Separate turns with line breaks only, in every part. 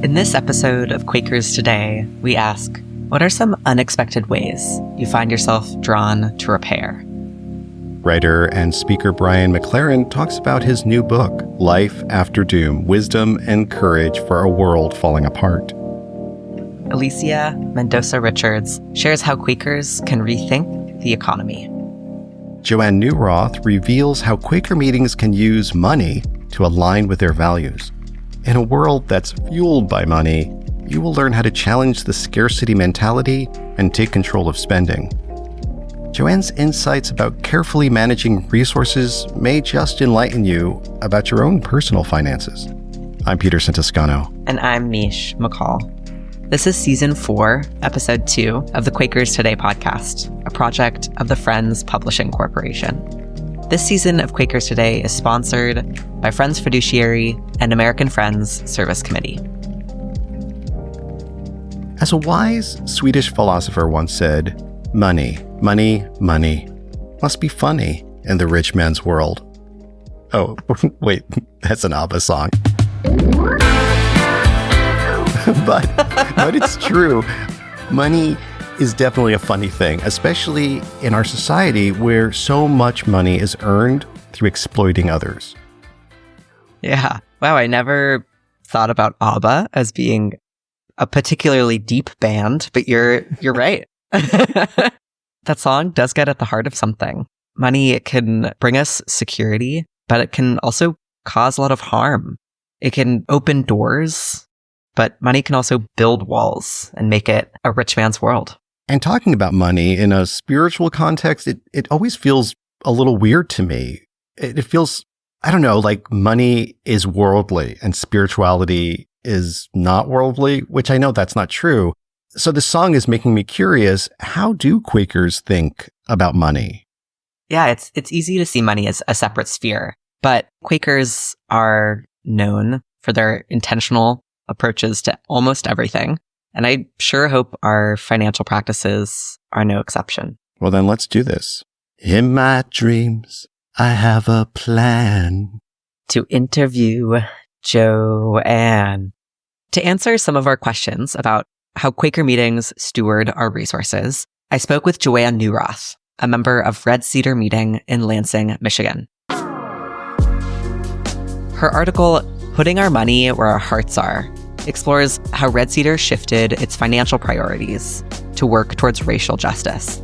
In this episode of Quakers Today, we ask, what are some unexpected ways you find yourself drawn to repair?
Writer and speaker Brian McLaren talks about his new book, Life After Doom, Wisdom and Courage for a World Falling Apart.
Alicia Mendonca-Richards shares how Quakers can rethink the economy.
Joann Neuroth reveals how Quaker meetings can use money to align with their values. In a world that's fueled by money, you will learn how to challenge the scarcity mentality and take control of spending. Joann's insights about carefully managing resources may just enlighten you about your own personal finances. I'm Peterson Toscano.
And I'm Miche McCall. This is Season 4, Episode 2 of the Quakers Today podcast, a project of the Friends Publishing Corporation. This season of Quakers Today is sponsored by Friends Fiduciary and American Friends Service Committee.
As a wise Swedish philosopher once said, money, money, money must be funny in the rich man's world. Oh, wait, that's an ABBA song. But it's true. Money is definitely a funny thing, especially in our society where so much money is earned through exploiting others.
Yeah. Wow, I never thought about ABBA as being a particularly deep band, but you're right. That song does get at the heart of something. Money, it can bring us security, but it can also cause a lot of harm. It can open doors, but money can also build walls and make it a rich man's world.
And talking about money in a spiritual context, it always feels a little weird to me. It feels, I don't know, like money is worldly and spirituality is not worldly, which I know that's not true. So this song is making me curious, how do Quakers think about money?
Yeah, it's easy to see money as a separate sphere, but Quakers are known for their intentional approaches to almost everything. And I sure hope our financial practices are no exception.
Well, then let's do this. In my dreams, I have a plan
to interview Joann. To answer some of our questions about how Quaker meetings steward our resources, I spoke with Joann Neuroth, a member of Red Cedar Meeting in Lansing, Michigan. Her article, Putting Our Money Where Our Hearts Are, explores how Red Cedar shifted its financial priorities to work towards racial justice.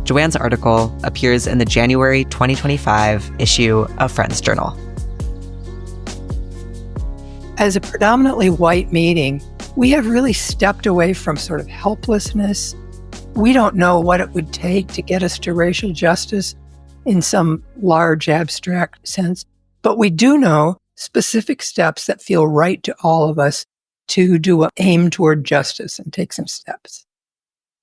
Joann's article appears in the January 2025 issue of Friends Journal.
As a predominantly white meeting, we have really stepped away from sort of helplessness. We don't know what it would take to get us to racial justice in some large abstract sense, but we do know specific steps that feel right to all of us to aim toward justice and take some steps.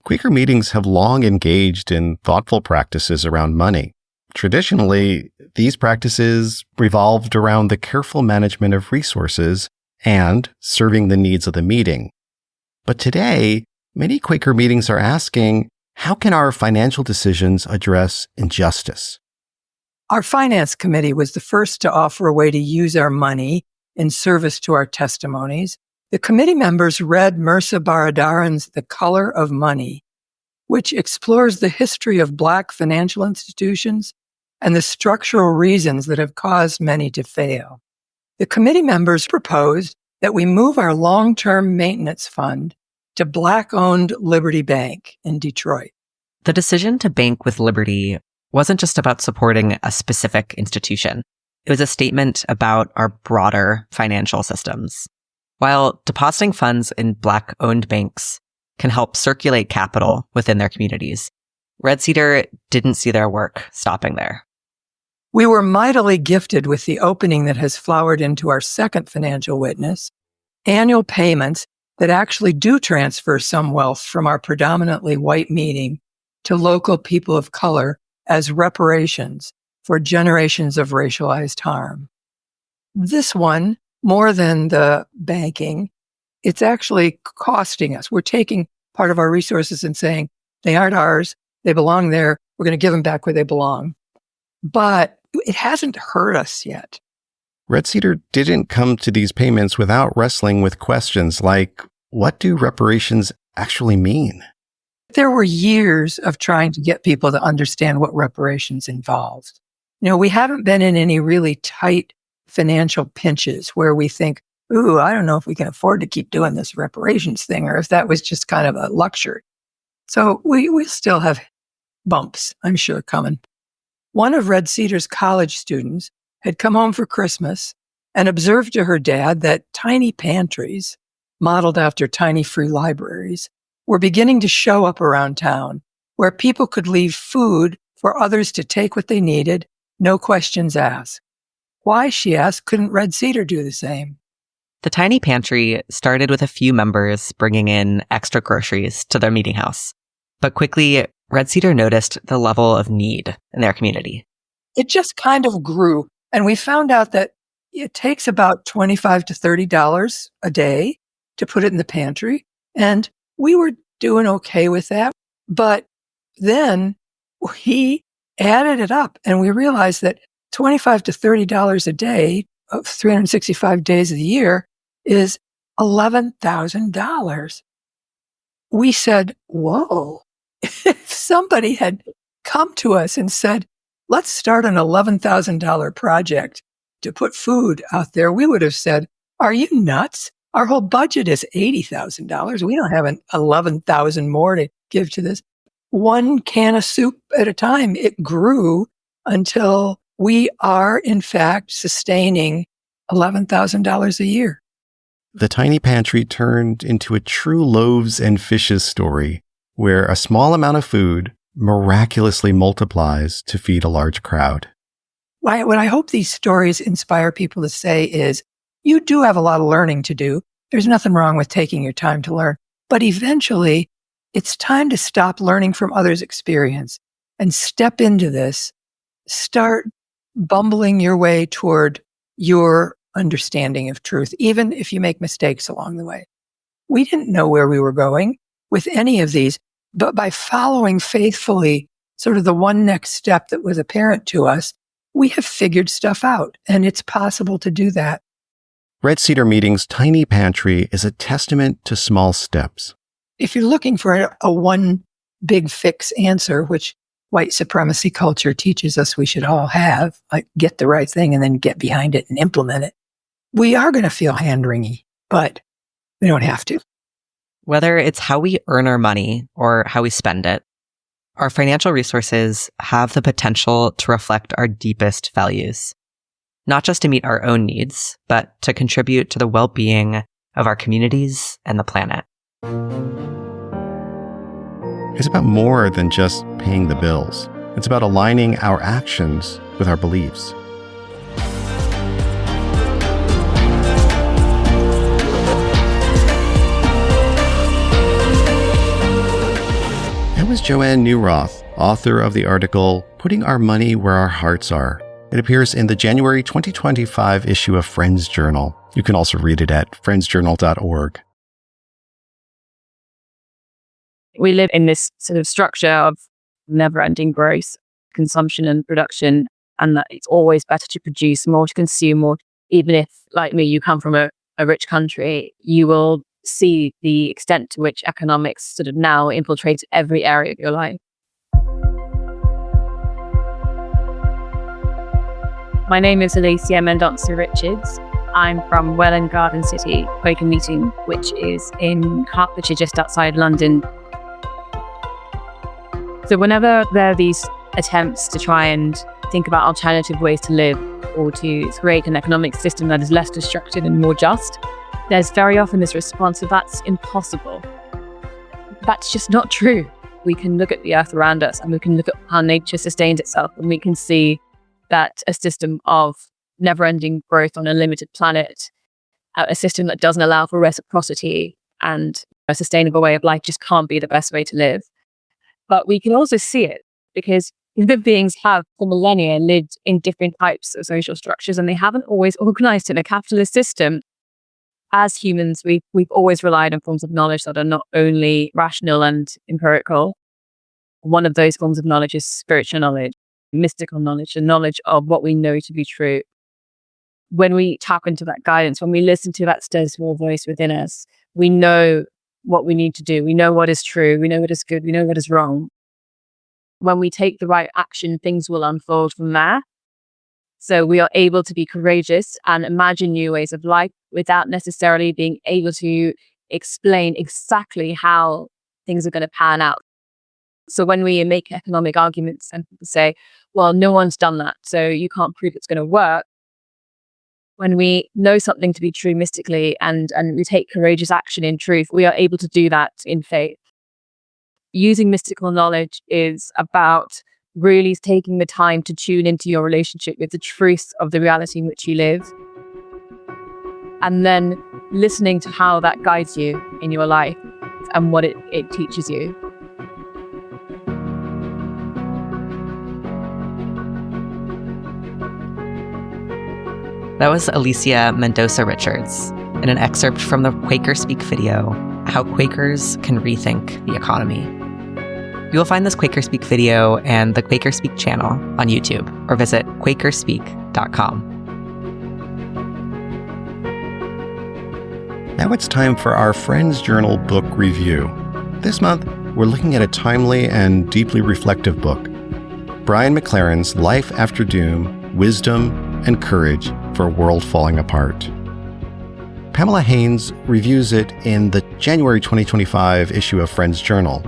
Quaker meetings have long engaged in thoughtful practices around money. Traditionally, these practices revolved around the careful management of resources and serving the needs of the meeting. But today, many Quaker meetings are asking, how can our financial decisions address injustice?
Our finance committee was the first to offer a way to use our money in service to our testimonies. The committee members read Mirza Baradaran's The Color of Money, which explores the history of Black financial institutions and the structural reasons that have caused many to fail. The committee members proposed that we move our long-term maintenance fund to Black-owned Liberty Bank in Detroit.
The decision to bank with Liberty wasn't just about supporting a specific institution. It was a statement about our broader financial systems. While depositing funds in Black-owned banks can help circulate capital within their communities, Red Cedar didn't see their work stopping there.
We were mightily gifted with the opening that has flowered into our second financial witness, annual payments that actually do transfer some wealth from our predominantly white meeting to local people of color as reparations for generations of racialized harm. This one, more than the banking, it's actually costing us. We're taking part of our resources and saying, they aren't ours, they belong there, we're going to give them back where they belong. But it hasn't hurt us yet.
Red Cedar didn't come to these payments without wrestling with questions like, what do reparations actually mean?
There were years of trying to get people to understand what reparations involved. We haven't been in any really tight financial pinches where we think, ooh, I don't know if we can afford to keep doing this reparations thing, or if that was just kind of a luxury. So we still have bumps, I'm sure, coming. One of Red Cedar's college students had come home for Christmas and observed to her dad that tiny pantries, modeled after tiny free libraries, were beginning to show up around town where people could leave food for others to take what they needed, no questions asked. Why, she asked, couldn't Red Cedar do the same?
The tiny pantry started with a few members bringing in extra groceries to their meeting house. But quickly, Red Cedar noticed the level of need in their community.
It just kind of grew. And we found out that it takes about $25 to $30 a day to put it in the pantry. And we were doing okay with that. But then we added it up and we realized that $25 to $30 a day of 365 days of the year is $11,000. We said, whoa, if somebody had come to us and said, let's start an $11,000 project to put food out there, we would have said, are you nuts? Our whole budget is $80,000. We don't have an $11,000 more to give to this. One can of soup at a time. It grew until we are, in fact, sustaining $11,000 a year.
The tiny pantry turned into a true loaves and fishes story, where a small amount of food miraculously multiplies to feed a large crowd.
What I hope these stories inspire people to say is, you do have a lot of learning to do. There's nothing wrong with taking your time to learn. But eventually, it's time to stop learning from others' experience and step into this. Start bumbling your way toward your understanding of truth, even if you make mistakes along the way. We didn't know where we were going with any of these, but by following faithfully sort of the one next step that was apparent to us, we have figured stuff out, and it's possible to do that.
Red Cedar Meeting's tiny pantry is a testament to small steps.
If you're looking for a one big fix answer, which white supremacy culture teaches us we should all have, like get the right thing and then get behind it and implement it, we are going to feel hand-wringy, but we don't have to.
Whether it's how we earn our money or how we spend it, our financial resources have the potential to reflect our deepest values, not just to meet our own needs, but to contribute to the well-being of our communities and the planet.
It's about more than just paying the bills. It's about aligning our actions with our beliefs. That was Joann Neuroth, author of the article, Putting Our Money Where Our Hearts Are. It appears in the January 2025 issue of Friends Journal. You can also read it at friendsjournal.org.
We live in this sort of structure of never-ending growth, consumption and production, and that it's always better to produce more, to consume more. Even if, like me, you come from a rich country, you will see the extent to which economics sort of now infiltrates every area of your life. My name is Alicia Mendonca-Richards. I'm from Welland Garden City, Quaker Meeting, which is in Hertfordshire, just outside London. So whenever there are these attempts to try and think about alternative ways to live or to create an economic system that is less destructive and more just, there's very often this response of that's impossible. That's just not true. We can look at the earth around us and we can look at how nature sustains itself, and we can see that a system of never-ending growth on a limited planet, a system that doesn't allow for reciprocity and a sustainable way of life just can't be the best way to live. But we can also see it because human beings have for millennia lived in different types of social structures, and they haven't always organized in a capitalist system. As humans, we've always relied on forms of knowledge that are not only rational and empirical. One of those forms of knowledge is spiritual knowledge, mystical knowledge, the knowledge of what we know to be true. when we tap into that guidance, when we listen to that still small voice within us, we know what we need to do. We know what is true. We know what is good. We know what is wrong. When we take the right action, things will unfold from there. So we are able to be courageous and imagine new ways of life without necessarily being able to explain exactly how things are going to pan out. So when we make economic arguments and people say, well, no one's done that, so you can't prove it's going to work. When we know something to be true mystically and we take courageous action in truth, we are able to do that in faith. Using mystical knowledge is about really taking the time to tune into your relationship with the truth of the reality in which you live, and then listening to how that guides you in your life and what it teaches you.
That was Alicia Mendonca-Richards in an excerpt from the Quaker Speak video, How Quakers Can Rethink the Economy. You will find this Quaker Speak video and the Quaker Speak channel on YouTube, or visit quakerspeak.com.
Now it's time for our Friends Journal book review. This month, we're looking at a timely and deeply reflective book, Brian McLaren's Life After Doom, Wisdom and Courage for a World Falling Apart. Pamela Haynes reviews it in the January 2025 issue of Friends Journal.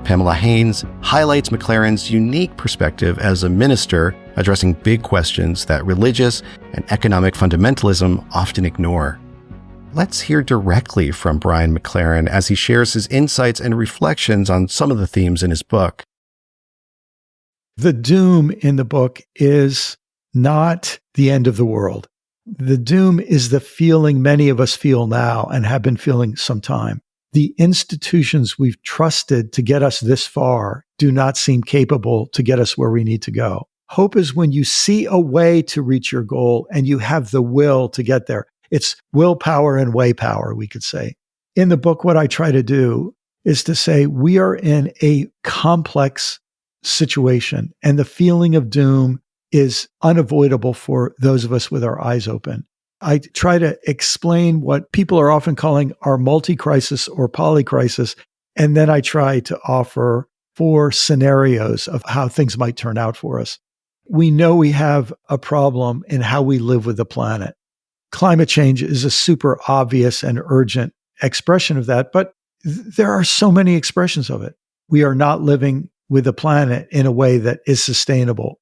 Pamela Haynes highlights McClaren's unique perspective as a minister addressing big questions that religious and economic fundamentalism often ignore. Let's hear directly from Brian McLaren as he shares his insights and reflections on some of the themes in his book.
The doom in the book is not the end of the world. The doom is the feeling many of us feel now and have been feeling some time. The institutions we've trusted to get us this far do not seem capable to get us where we need to go. Hope is when you see a way to reach your goal and you have the will to get there. It's willpower and way power, we could say. In the book, what I try to do is to say we are in a complex situation and the feeling of doom is unavoidable for those of us with our eyes open. I try to explain what people are often calling our multi-crisis or polycrisis, and then I try to offer 4 scenarios of how things might turn out for us. We know we have a problem in how we live with the planet. Climate change is a super obvious and urgent expression of that, but there are so many expressions of it. We are not living with the planet in a way that is sustainable.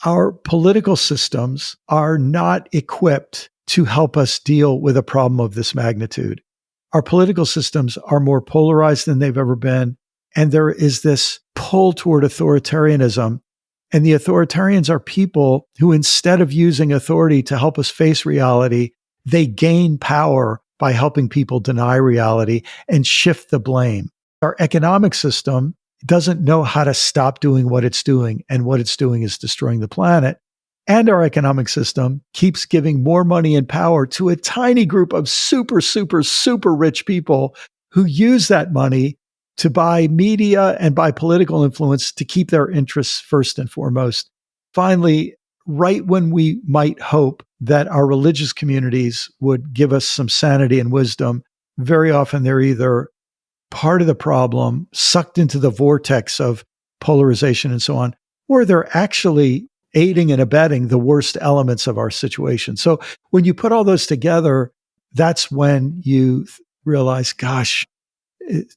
Our political systems are not equipped to help us deal with a problem of this magnitude. Our political systems are more polarized than they've ever been, and there is this pull toward authoritarianism. And the authoritarians are people who, instead of using authority to help us face reality, they gain power by helping people deny reality and shift the blame. Our economic system doesn't know how to stop doing what it's doing, and what it's doing is destroying the planet. And our economic system keeps giving more money and power to a tiny group of super, super, super rich people who use that money to buy media and buy political influence to keep their interests first and foremost. Finally, right when we might hope that our religious communities would give us some sanity and wisdom, very often they're either part of the problem, sucked into the vortex of polarization and so on, or they're actually aiding and abetting the worst elements of our situation. So when you put all those together, that's when you realize, gosh,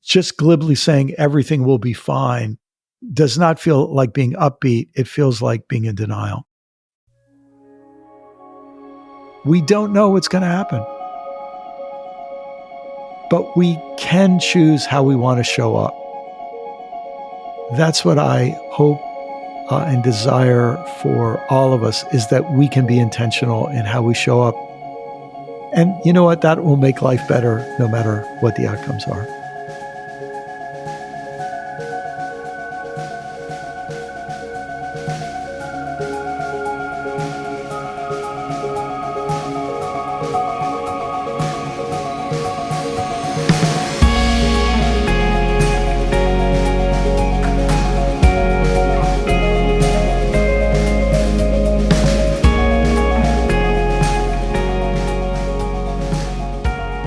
just glibly saying everything will be fine does not feel like being upbeat. It feels like being in denial. We don't know what's going to happen, but we can choose how we want to show up. That's what I hope and desire for all of us, is that we can be intentional in how we show up. And you know what? That will make life better no matter what the outcomes are.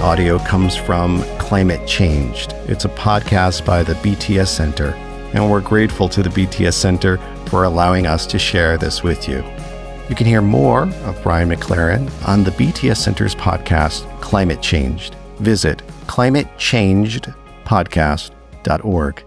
audio comes from Climate Changed. It's a podcast by the BTS Center, and we're grateful to the BTS Center for allowing us to share this with you. You can hear more of Brian McLaren on the BTS Center's podcast, Climate Changed. Visit climatechangedpodcast.org.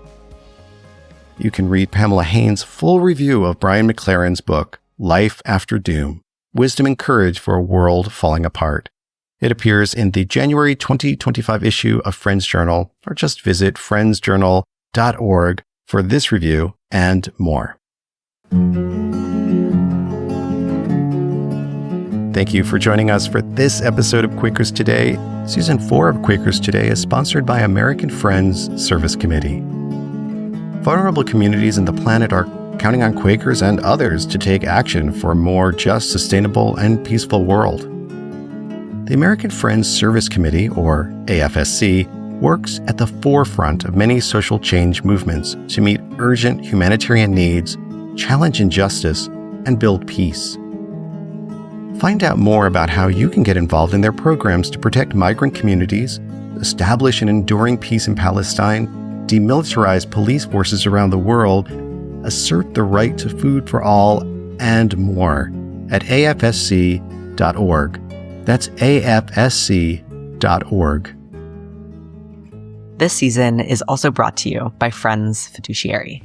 You can read Pamela Haynes' full review of Brian McLaren's book, Life After Doom, Wisdom and Courage for a World Falling Apart. It appears in the January 2025 issue of Friends Journal, or just visit friendsjournal.org for this review and more. Thank you for joining us for this episode of Quakers Today. Season 4 of Quakers Today is sponsored by American Friends Service Committee. Vulnerable communities on the planet are counting on Quakers and others to take action for a more just, sustainable, and peaceful world. The American Friends Service Committee, or AFSC, works at the forefront of many social change movements to meet urgent humanitarian needs, challenge injustice, and build peace. Find out more about how you can get involved in their programs to protect migrant communities, establish an enduring peace in Palestine, demilitarize police forces around the world, assert the right to food for all, and more at afsc.org. That's afsc.org.
This season is also brought to you by Friends Fiduciary.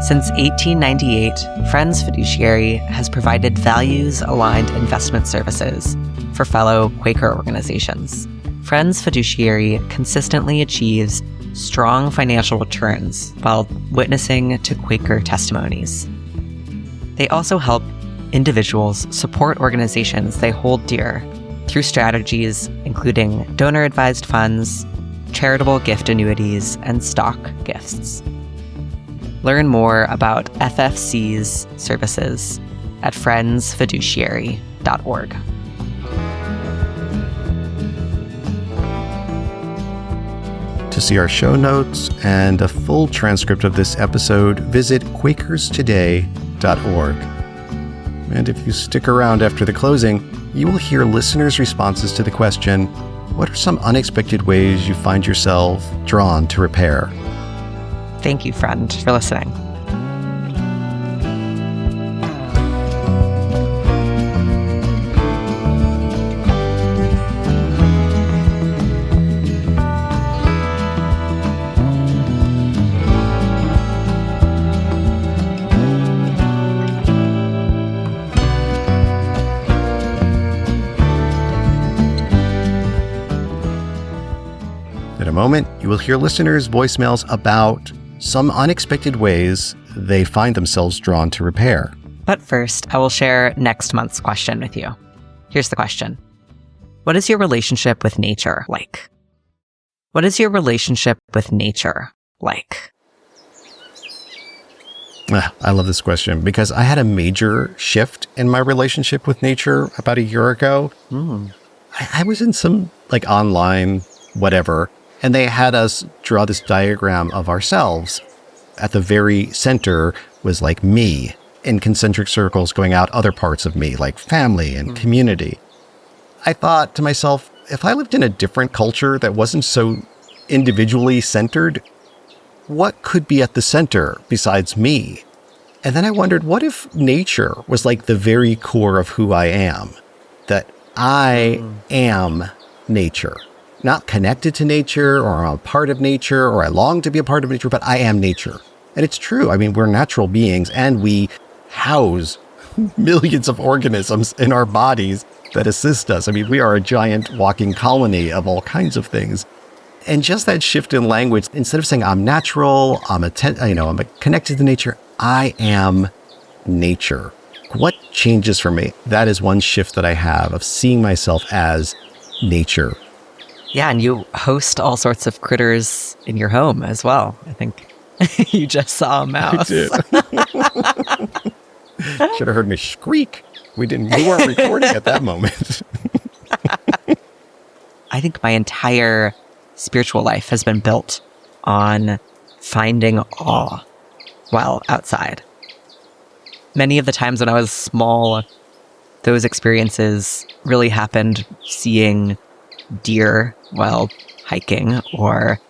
Since 1898, Friends Fiduciary has provided values-aligned investment services for fellow Quaker organizations. Friends Fiduciary consistently achieves strong financial returns while witnessing to Quaker testimonies. They also help individuals support organizations they hold dear through strategies including donor-advised funds, charitable gift annuities, and stock gifts. Learn more about FFC's services at friendsfiduciary.org.
To see our show notes and a full transcript of this episode, visit quakerstoday.org. And if you stick around after the closing, you will hear listeners' responses to the question, what are some unexpected ways you find yourself drawn to repair?
Thank you, friend, for listening.
In a moment, you will hear listeners' voicemails about some unexpected ways they find themselves drawn to repair.
But first, I will share next month's question with you. Here's the question. What is your relationship with nature like? What is your relationship with nature like?
I love this question because I had a major shift in my relationship with nature about a year ago. I was in some online whatever, and they had us draw this diagram of ourselves. At the very center was me in concentric circles going out other parts of me, like family and community. I thought to myself, if I lived in a different culture that wasn't so individually centered, what could be at the center besides me? And then I wondered, what if nature was the very core of who I am? That I am nature. Not connected to nature, or I'm a part of nature, or I long to be a part of nature, but I am nature. And it's true. I mean, we're natural beings, and we house millions of organisms in our bodies that assist us. I mean, we are a giant walking colony of all kinds of things. And just that shift in language, instead of saying I'm natural, I'm connected to nature, I am nature. What changes for me? That is one shift that I have of seeing myself as nature.
Yeah, and you host all sorts of critters in your home as well. I think you just saw a mouse.
I did. Should have heard me shriek. We weren't recording at that moment.
I think my entire spiritual life has been built on finding awe while outside. Many of the times when I was small, those experiences really happened seeing deer while hiking or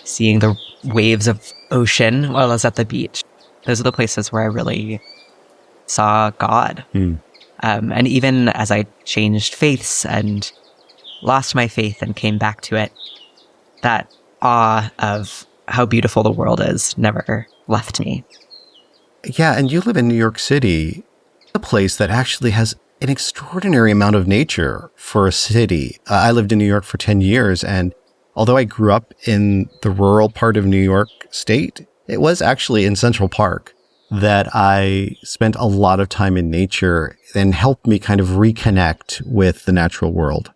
seeing the waves of ocean while I was at the beach. Those are the places where I really saw God. And even as I changed faiths and lost my faith and came back to it, that awe of how beautiful the world is never left me.
Yeah, and you live in New York City, a place that actually has an extraordinary amount of nature for a city. I lived in New York for 10 years, and although I grew up in the rural part of New York State, it was actually in Central Park that I spent a lot of time in nature and helped me kind of reconnect with the natural world.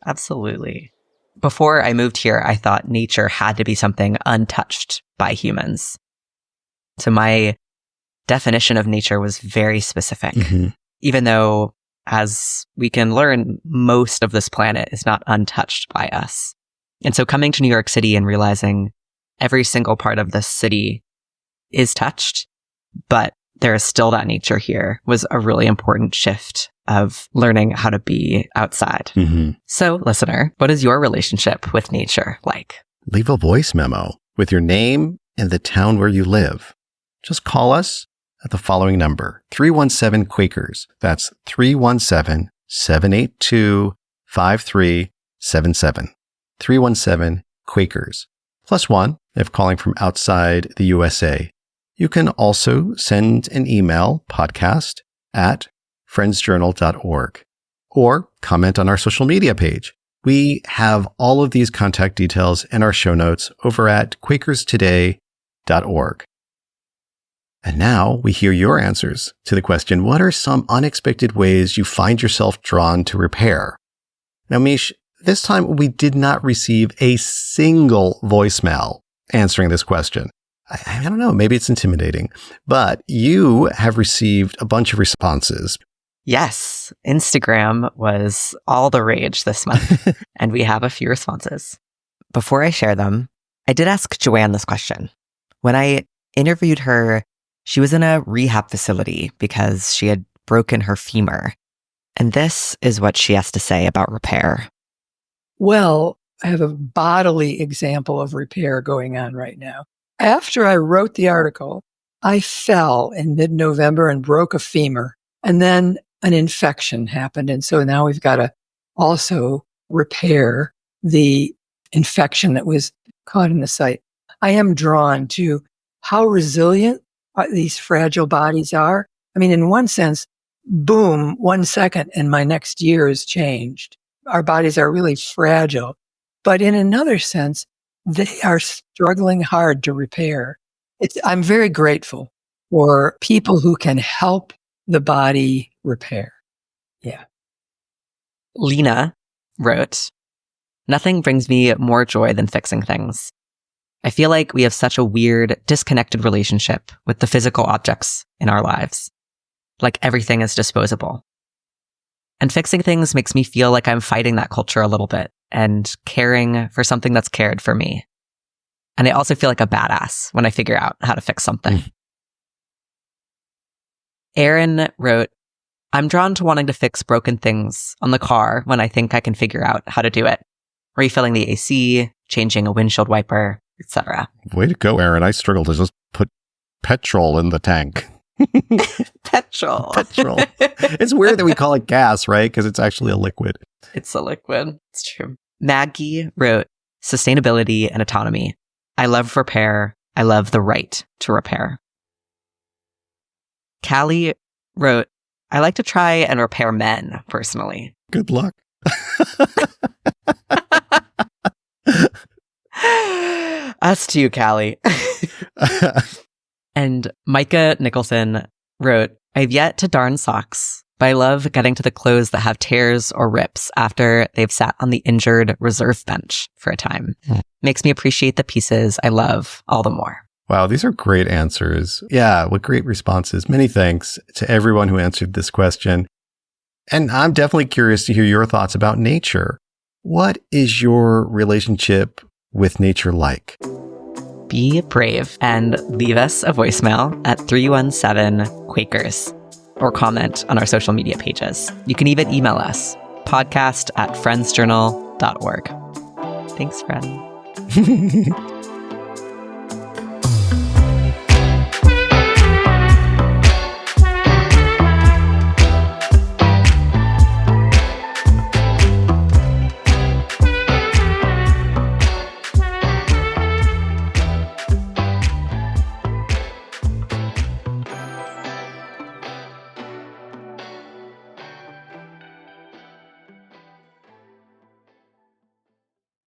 Absolutely. Before I moved here, I thought nature had to be something untouched by humans. So my definition of nature was very specific, even though, as we can learn, most of this planet is not untouched by us. And so coming to New York City and realizing every single part of this city is touched, but there is still that nature here was a really important shift of learning how to be outside. So, listener, what is your relationship with nature like?
Leave a voice memo with your name and the town where you live. Just call us at the following number, 317 Quakers. That's 317-782-5377. 317 Quakers. +1 if calling from outside the USA. You can also send an email, podcast@friendsjournal.org, or comment on our social media page. We have all of these contact details in our show notes over at quakerstoday.org. And now we hear your answers to the question, what are some unexpected ways you find yourself drawn to repair? Now, Miche, this time we did not receive a single voicemail answering this question. I don't know, maybe it's intimidating, but you have received a bunch of responses.
Yes, Instagram was all the rage this month, and we have a few responses. Before I share them, I did ask Joann this question. When I interviewed her, she was in a rehab facility because she had broken her femur. And this is what she has to say about repair.
Well, I have a bodily example of repair going on right now. After I wrote the article, I fell in mid-November and broke a femur, and then an infection happened. And so now we've got to also repair the infection that was caught in the site. I am drawn to how resilient these fragile bodies are. I mean, in one sense, boom, 1 second and my next year is changed. Our bodies are really fragile. But in another sense, they are struggling hard to repair. I'm very grateful for people who can help the body repair. Yeah.
Lena wrote, "Nothing brings me more joy than fixing things. I feel like we have such a weird, disconnected relationship with the physical objects in our lives. Like everything is disposable. And fixing things makes me feel like I'm fighting that culture a little bit and caring for something that's cared for me. And I also feel like a badass when I figure out how to fix something." Aaron wrote, "I'm drawn to wanting to fix broken things on the car when I think I can figure out how to do it. Refilling the AC, changing a windshield wiper, etc."
Way to go, Aaron. I struggle to just put petrol in the tank.
Petrol.
Petrol. It's weird that we call it gas, right? Because it's actually a liquid.
It's a liquid. It's true. Maggie wrote, "Sustainability and autonomy. I love repair. I love the right to repair." Callie wrote, "I like to try and repair men personally."
Good luck.
Us too, Callie. And Micah Nicholson wrote, "I've yet to darn socks, but I love getting to the clothes that have tears or rips after they've sat on the injured reserve bench for a time. Makes me appreciate the pieces I love all the more."
Wow, these are great answers. Yeah, what great responses. Many thanks to everyone who answered this question. And I'm definitely curious to hear your thoughts about nature. What is your relationship with nature like?
Be brave and leave us a voicemail at 317 Quakers or comment on our social media pages. You can even email us, podcast@friendsjournal.org. Thanks, friend.